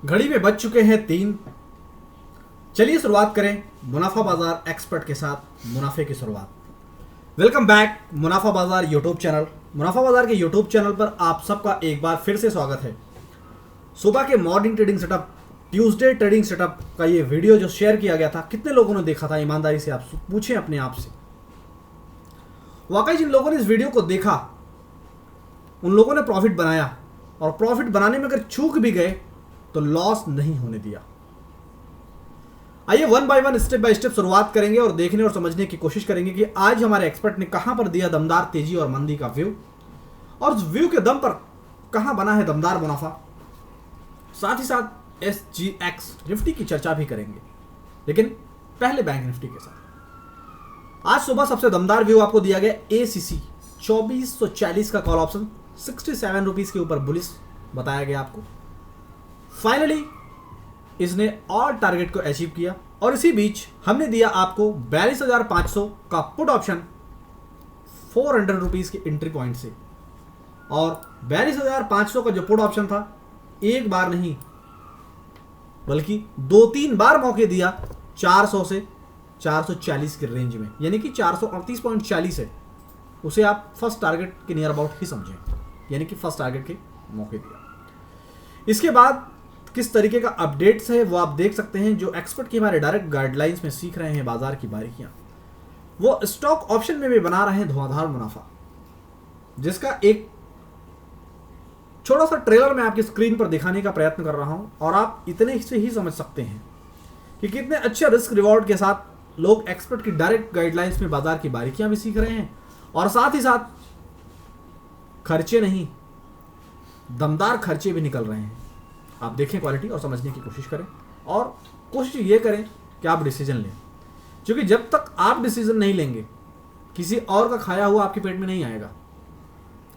घड़ी में बज चुके हैं 3। चलिए शुरुआत करें मुनाफा बाजार एक्सपर्ट के साथ मुनाफे की शुरुआत। वेलकम बैक मुनाफा बाजार यूट्यूब चैनल। मुनाफा बाजार के यूट्यूब चैनल पर आप सबका एक बार फिर से स्वागत है। सुबह के morning trading setup, Tuesday trading setup का ये वीडियो जो शेयर किया गया था, कितने लोगों ने देखा था? ईमानदारी से आप पूछें अपने आप से। वाकई जिन लोगों ने इस वीडियो को देखा उन लोगों ने प्रॉफिट बनाया, और प्रॉफिट बनाने में अगर चूक भी गए तो लॉस नहीं होने दिया। आइए one by one, step by step शुरुआत करेंगे और देखने और समझने की कोशिश करेंगे कि आज हमारे एक्सपर्ट ने कहां पर दिया दमदार तेजी और मंदी का व्यू, और उस व्यू के दम पर कहां बना है दमदार मुनाफा। साथ ही साथ SGX निफ्टी की चर्चा भी करेंगे, लेकिन पहले बैंक निफ्टी के साथ। आज सुबह सबसे दमदार व्यू आपको दिया गया ACC 2440 का कॉल ऑप्शन 67 रुपीज के ऊपर बुलिश बताया गया आपको। फाइनली इसने और टारगेट को अचीव किया, और इसी बीच हमने दिया आपको 42,500 का पुट ऑप्शन 400 रुपीज के एंट्री पॉइंट से। और 42,500 का जो पुट ऑप्शन था, एक बार नहीं बल्कि 2-3 बार मौके दिया 400 से 440 के रेंज में, यानी कि 438.40 है। उसे आप फर्स्ट टारगेट के नियर अबाउट ही समझें, यानी कि फर्स्ट टारगेट के मौके दिया। इसके बाद किस तरीके का अपडेट्स है वो आप देख सकते हैं। जो एक्सपर्ट की हमारे डायरेक्ट गाइडलाइंस में सीख रहे हैं बाजार की बारीकियां, वो स्टॉक ऑप्शन में भी बना रहे हैं धुआंधार मुनाफा, जिसका एक छोटा सा ट्रेलर मैं आपकी स्क्रीन पर दिखाने का प्रयत्न कर रहा हूं, और आप इतने से ही समझ सकते हैं कि कितने अच्छे रिस्क रिवॉर्ड के साथ लोग एक्सपर्ट की डायरेक्ट गाइडलाइंस में बाजार की बारीकियां भी सीख रहे हैं, और साथ ही साथ खर्चे नहीं, दमदार खर्चे भी निकल रहे हैं। आप देखें क्वालिटी और समझने की कोशिश करें, और कोशिश ये करें कि आप डिसीजन लें, क्योंकि जब तक आप डिसीजन नहीं लेंगे किसी और का खाया हुआ आपके पेट में नहीं आएगा।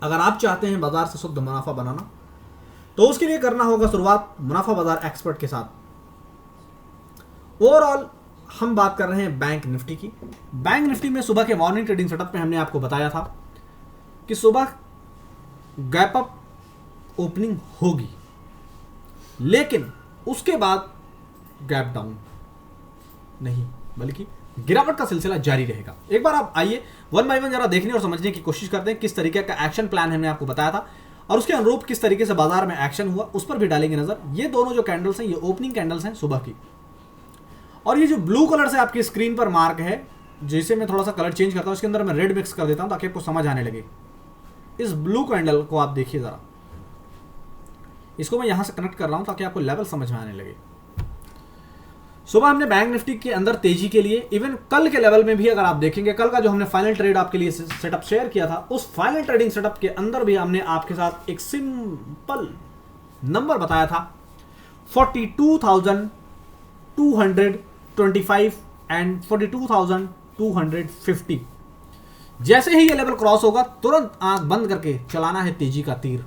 अगर आप चाहते हैं बाजार से शुद्ध मुनाफा बनाना, तो उसके लिए करना होगा शुरुआत मुनाफा बाजार एक्सपर्ट के साथ। ओवरऑल हम बात कर रहे हैं बैंक निफ्टी की। बैंक निफ्टी में सुबह के मॉर्निंग ट्रेडिंग सेटअप में हमने आपको बताया था कि सुबह गैप अप ओपनिंग होगी, लेकिन उसके बाद गैप डाउन नहीं बल्कि गिरावट का सिलसिला जारी रहेगा। एक बार आप आइए वन बाय वन जरा देखने और समझने की कोशिश करते हैं किस तरीके का एक्शन प्लान हमने आपको बताया था, और उसके अनुरूप किस तरीके से बाजार में एक्शन हुआ उस पर भी डालेंगे नजर। ये दोनों जो कैंडल्स हैं, ये ओपनिंग कैंडल्स हैं सुबह की, और ये जो ब्लू कलर से आपकी स्क्रीन पर मार्क है, जिसे मैं थोड़ा सा कलर चेंज करता हूं, इसके अंदर मैं रेड मिक्स कर देता हूं ताकि आपको समझ आने लगे। इस ब्लू कैंडल को आप देखिए जरा, इसको मैं यहां से कनेक्ट कर रहा हूं ताकि आपको लेवल समझ में आने लगे। सुबह हमने बैंक निफ्टी के अंदर तेजी के लिए, इवन कल के लेवल में भी अगर आप देखेंगे, कल का जो हमने फाइनल ट्रेड आपके लिए सेटअप शेयर किया था, उस फाइनल ट्रेडिंग सेटअप के अंदर भी हमने आपके साथ एक सिंपल नंबर बताया था 42,225 एंड 42,250। जैसे ही ये लेवल क्रॉस होगा, तुरंत आंख बंद करके चलाना है तेजी का तीर।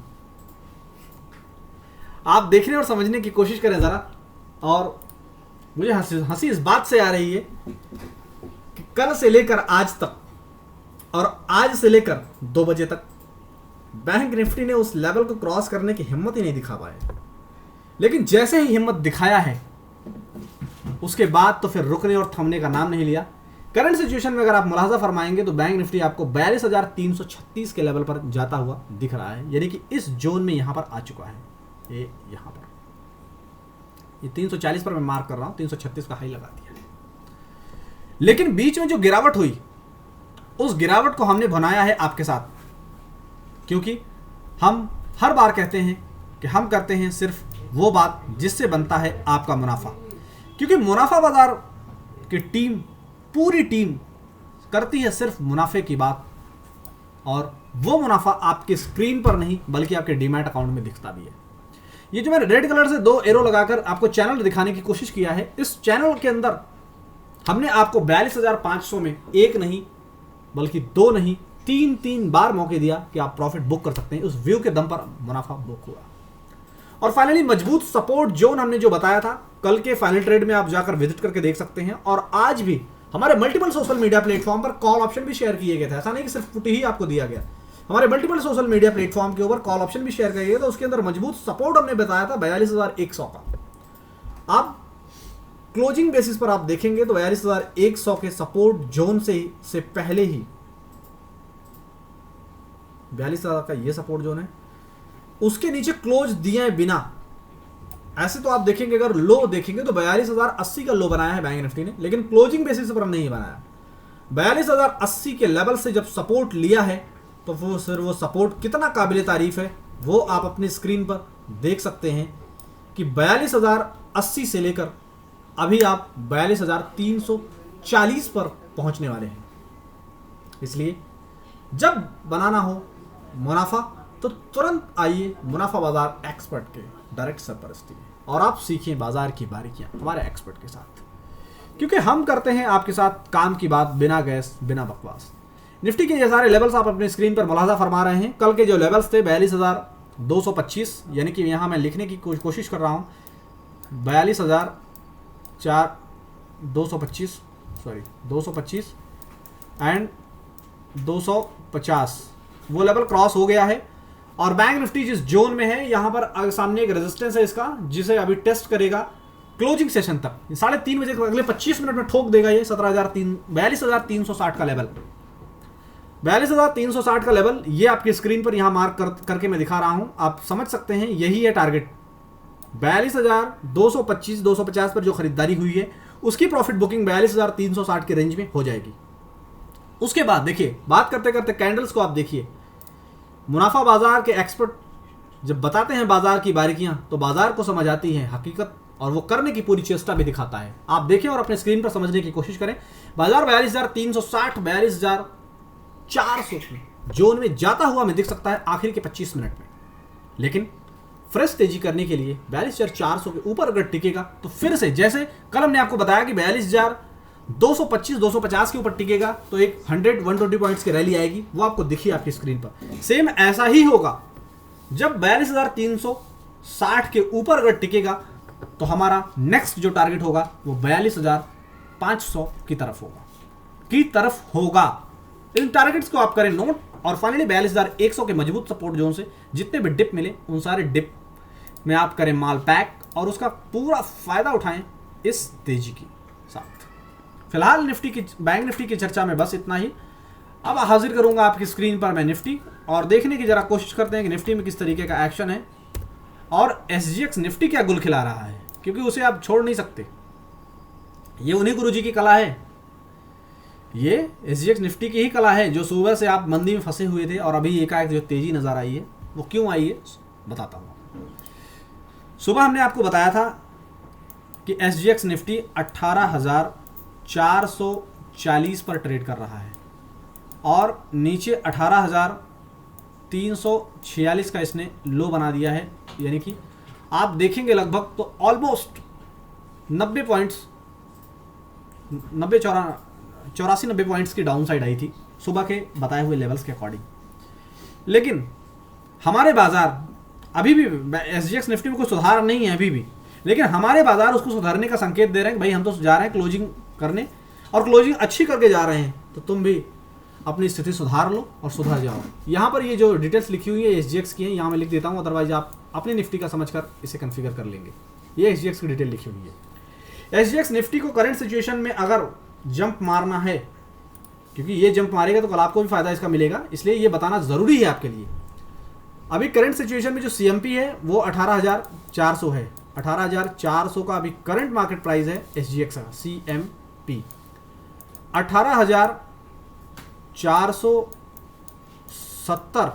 आप देखने और समझने की कोशिश करें जरा, और मुझे हंसी इस बात से आ रही है कि कल से लेकर आज तक और आज से लेकर 2 बजे तक बैंक निफ्टी ने उस लेवल को क्रॉस करने की हिम्मत ही नहीं दिखा पाए, लेकिन जैसे ही हिम्मत दिखाया है उसके बाद तो फिर रुकने और थमने का नाम नहीं लिया। करंट सिचुएशन में अगर आप मुलाजा फरमाएंगे तो बैंक निफ्टी आपको 42,336 के लेवल पर जाता हुआ दिख रहा है, यानी कि इस जोन में यहां पर आ चुका है। ये यहां पर ये 340 पर मैं मार्क कर रहा हूं, 336 का हाई लगा दिया है। लेकिन बीच में जो गिरावट हुई, उस गिरावट को हमने बनाया है आपके साथ, क्योंकि हम हर बार कहते हैं कि हम करते हैं सिर्फ वो बात जिससे बनता है आपका मुनाफा, क्योंकि मुनाफा बाजार की टीम, पूरी टीम करती है सिर्फ मुनाफे की बात, और वो मुनाफा आपके स्क्रीन पर नहीं बल्कि आपके डीमैट अकाउंट में दिखता भी है। ये जो मैंने रेड कलर से 2 एरो लगाकर आपको चैनल दिखाने की कोशिश किया है, इस चैनल के अंदर हमने आपको 42,500 में एक नहीं बल्कि 2 नहीं 3 बार मौके दिया कि आप प्रॉफिट बुक कर सकते हैं। उस व्यू के दम पर मुनाफा बुक हुआ, और फाइनली मजबूत सपोर्ट जोन हमने जो बताया था कल के फाइनल ट्रेड में, आप जाकर विजिट करके देख सकते हैं। और आज भी हमारे मल्टीपल सोशल मीडिया प्लेटफॉर्म पर कॉल ऑप्शन भी शेयर किए गए थे, ऐसा नहीं कि सिर्फ पुट ही आपको दिया गया। हमारे मल्टीपल सोशल मीडिया प्लेटफॉर्म के ऊपर कॉल ऑप्शन भी शेयर करिए, तो उसके अंदर मजबूत सपोर्ट हमने बताया था 42,100 का। आप क्लोजिंग बेसिस पर आप देखेंगे तो 42,100 के सपोर्ट जोन से पहले ही 42,000 का ये सपोर्ट जोन है, उसके नीचे क्लोज दिए बिना, ऐसे तो आप देखेंगे अगर लो देखेंगे तो 42,080 का लो बनाया है बैंक निफ्टी ने, लेकिन क्लोजिंग बेसिस पर नहीं बनाया। 42,080 के लेवल से जब सपोर्ट लिया है तो वो सपोर्ट कितना काबिल तारीफ है वो आप अपनी स्क्रीन पर देख सकते हैं कि 42,080 से लेकर अभी आप 42,340 पर पहुंचने वाले हैं। इसलिए जब बनाना हो मुनाफा तो तुरंत आइए मुनाफा बाजार एक्सपर्ट के डायरेक्ट सरपरस्ती में और आप सीखिए बाजार की बारीकियां हमारे एक्सपर्ट के साथ, क्योंकि हम करते हैं आपके साथ काम की बात बिना गैस बिना बकवास। निफ्टी के ये सारे लेवल्स आप अपनी स्क्रीन पर मुलाजा फरमा रहे हैं। कल के जो लेवल्स थे 42,225, यानी कि यहाँ मैं लिखने की कोशिश कर रहा हूँ 225 एंड 250 वो लेवल क्रॉस हो गया है। और बैंक निफ्टी जिस जोन में है यहाँ पर सामने एक रेजिस्टेंस है इसका, जिसे अभी टेस्ट करेगा क्लोजिंग सेशन तक 3:30 बजे, अगले 25 मिनट में ठोक देगा ये 42,360 का लेवल। 42,360 का लेवल ये आपकी स्क्रीन पर यहाँ मार्क करके मैं दिखा रहा हूँ, आप समझ सकते हैं यही है टारगेट। 42,225-250 पर जो खरीदारी हुई है उसकी प्रॉफिट बुकिंग 42,360 के रेंज में हो जाएगी। उसके बाद देखिए, बात करते करते कैंडल्स को आप देखिए, मुनाफा बाजार के एक्सपर्ट जब बताते हैं बाजार की बारीकियां तो बाजार को समझ आती है हकीकत, और वो करने की पूरी चेष्टा भी दिखाता है। आप देखें और अपने स्क्रीन पर समझने की कोशिश करें। बाजार 42,360 42,400 जोन में जाता हुआ मैं दिख सकता है आखिर के 25 मिनट में, लेकिन फ्रेश तेजी करने के लिए 42,400 के ऊपर अगर टिकेगा तो फिर से, जैसे कल हमने आपको बताया कि 42,225-250 के ऊपर टिकेगा तो एक 100-120 पॉइंट्स की रैली आएगी, वो आपको दिखी आपकी स्क्रीन पर। सेम ऐसा ही होगा जब 42,360 के ऊपर अगर टिकेगा तो हमारा नेक्स्ट जो टारगेट होगा वो 42,500 की तरफ होगा। इन टारगेट्स को आप करें नोट, और फाइनली 42,100 के मजबूत सपोर्ट जोन से जितने भी डिप मिले उन सारे डिप में आप करें माल पैक और उसका पूरा फायदा उठाएं इस तेजी के साथ। फिलहाल बैंक निफ्टी की चर्चा में बस इतना ही। अब हाजिर करूंगा आपकी स्क्रीन पर मैं निफ्टी, और देखने की जरा कोशिश करते हैं कि निफ्टी में किस तरीके का एक्शन है और एसजीएक्स निफ्टी क्या गुल खिला रहा है, क्योंकि उसे आप छोड़ नहीं सकते। ये उन्हीं गुरुजी की कला है, ये एसजीएक्स निफ्टी की ही कला है जो सुबह से आप मंदी में फंसे हुए थे और अभी एकाएक जो तेजी नजर आई है वो क्यों आई है बताता हूँ। सुबह हमने आपको बताया था कि एसजीएक्स निफ्टी 18,440 पर ट्रेड कर रहा है और नीचे 18,346 का इसने लो बना दिया है, यानी कि आप देखेंगे लगभग तो ऑलमोस्ट 90 पॉइंट्स 84-90 पॉइंट्स की डाउन साइड आई थी सुबह के बताए हुए लेवल्स के अकॉर्डिंग। लेकिन हमारे बाजार अभी भी एसजीएक्स निफ्टी में कोई सुधार नहीं है अभी भी, लेकिन हमारे बाजार उसको सुधारने का संकेत दे रहे हैं। भाई हम तो जा रहे हैं क्लोजिंग करने और क्लोजिंग अच्छी करके जा रहे हैं, तो तुम भी अपनी स्थिति सुधार लो और सुधर जाओ। यहाँ पर ये जो डिटेल्स लिखी हुई है एसजीएक्स की है, यहाँ मैं लिख देता हूँ, अदरवाइज आप अपनी निफ्टी का समझकर इसे कन्फिगर कर लेंगे। ये एसजीएक्स की डिटेल लिखी हुई है। एसजीएक्स निफ्टी को करंट सिचुएशन में अगर जंप मारना है, क्योंकि ये जंप मारेगा तो कल आपको भी फायदा इसका मिलेगा, इसलिए ये बताना जरूरी है आपके लिए। अभी करंट सिचुएशन में जो सीएमपी है वो 18,400 है। 18,400 का अभी करंट मार्केट प्राइस है एसजीएक्स का सीएमपी। 18,470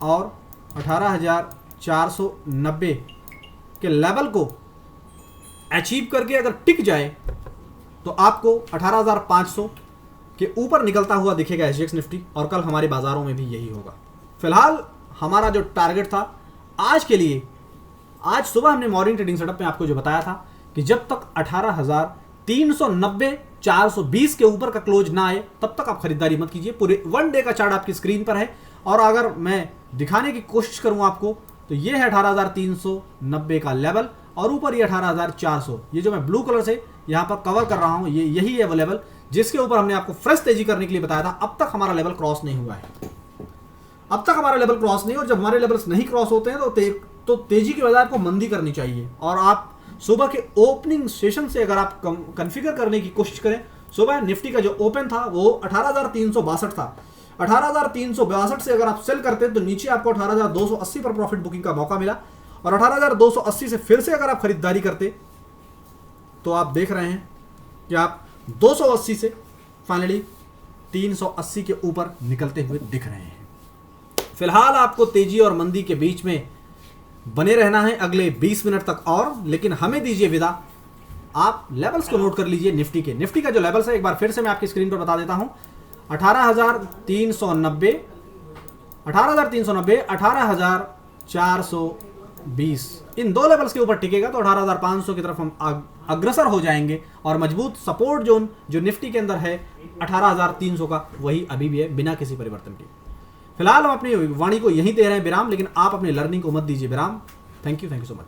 और 18,490 के लेवल को अचीव करके अगर टिक जाए तो आपको 18,500 के ऊपर निकलता हुआ दिखेगा एसजीएक्स निफ्टी, और कल हमारे बाजारों में भी यही होगा। फिलहाल हमारा जो टारगेट था आज के लिए, आज सुबह हमने मॉर्निंग ट्रेडिंग सेटअप में आपको जो बताया था कि जब तक 18,390-420 के ऊपर का क्लोज ना आए तब तक आप खरीदारी मत कीजिए। पूरे 1 डे का चार्ट आपकी स्क्रीन पर है, और अगर मैं दिखाने की कोशिश करूं आपको तो ये है 18,390 का लेवल और ऊपर ये 18,400, ये जो मैं ब्लू कलर से यहाँ पर कवर कर रहा हूँ, ये यही है वो लेवल जिसके ऊपर हमने आपको फ्रेश तेजी करने के लिए बताया था। अब तक हमारा लेवल क्रॉस नहीं हुआ है, अब तक हमारा लेवल क्रॉस नहीं, और जब हमारे लेवल्स नहीं क्रॉस होते हैं तो तेजी की बजाय आपको मंदी करनी चाहिए और आप सुबह के ओपनिंग सेशन से अगर आप कॉन्फ़िगर करने की कोशिश करें, सुबह निफ्टी का जो ओपन था वो 18,362 था। 18,362 से अगर आप सेल करते हैं तो नीचे आपको 18,280 पर प्रॉफिट बुकिंग का मौका मिला, और 18,280 से फिर से अगर आप खरीदारी करते तो आप देख रहे हैं कि आप 280 से फाइनली 380 के ऊपर निकलते हुए दिख रहे हैं। फिलहाल आपको तेजी और मंदी के बीच में बने रहना है अगले 20 मिनट तक और, लेकिन हमें दीजिए विदा। आप लेवल्स को नोट कर लीजिए निफ्टी का जो लेवल्स है एक बार फिर से मैं आपकी स्क्रीन पर बता देता हूं। 18,390, 18,390, 18,420 इन दो लेवल्स के ऊपर टिकेगा तो 18,500 की तरफ हम अग्रसर हो जाएंगे, और मजबूत सपोर्ट जोन जो निफ्टी के अंदर है 18,300 का, वही अभी भी है बिना किसी परिवर्तन के। फिलहाल हम अपनी वाणी को यहीं दे रहे हैं विराम, लेकिन आप अपनी लर्निंग को मत दीजिए विराम। Thank you so much.